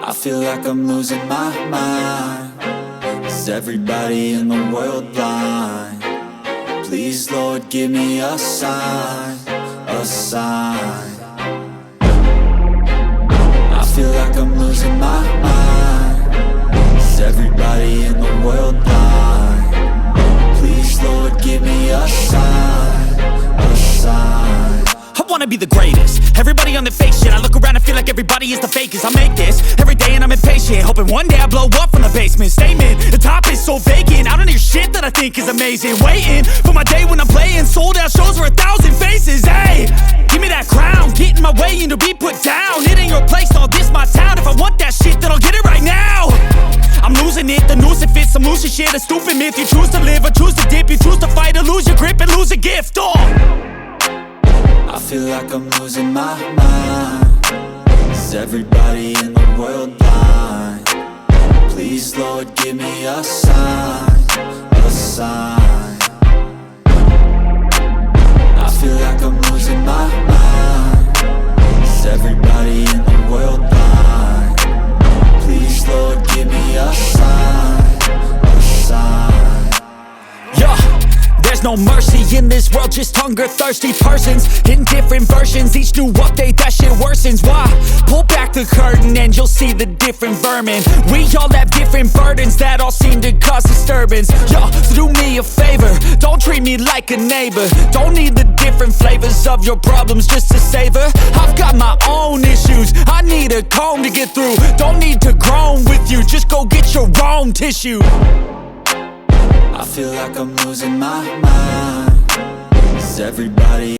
I feel like I'm losing my mind. Is everybody in the world blind? Please, Lord, give me a sign, a sign. I feel like I'm losing my mind. Is everybody in the world blind? Please, Lord, give me a sign, a sign. I wanna be the greatest. Everybody on the fake shit. I look around and feel like everybody is the fakest. I make this every day and I'm impatient, hoping one day I blow up from the basement. Statement, the top is so vacant. I don't hear shit that I think is amazing. Waiting for my day when I'm playing sold out shows for 1,000 faces. Hey, give me that crown, get in my way and to be put down. It ain't your place, all this my town. If I want that shit, then I'll get it right now. I'm losing it, the noose it fits. I'm losing shit, a stupid myth. You choose to live or choose to dip. You choose to fight or lose your grip and lose a gift. I feel like I'm losing my mind. Is everybody in the world blind? Please, Lord, give me a sign, a sign. I feel like I'm losing my mind. Is everybody in the world blind? Please, Lord, give me a sign, a sign. Yeah. There's no mercy in this world, just hunger-thirsty persons in different versions. Each new update, that shit worsens. Why? Pull back the curtain and you'll see the different vermin. We all have different burdens that all seem to cause disturbance. Yo, so do me a favor, don't treat me like a neighbor. Don't need the different flavors of your problems just to savor. I've got my own issues, I need a comb to get through. Don't need to groan with you, just go get your own tissue. I feel like I'm losing my mind. Is everybody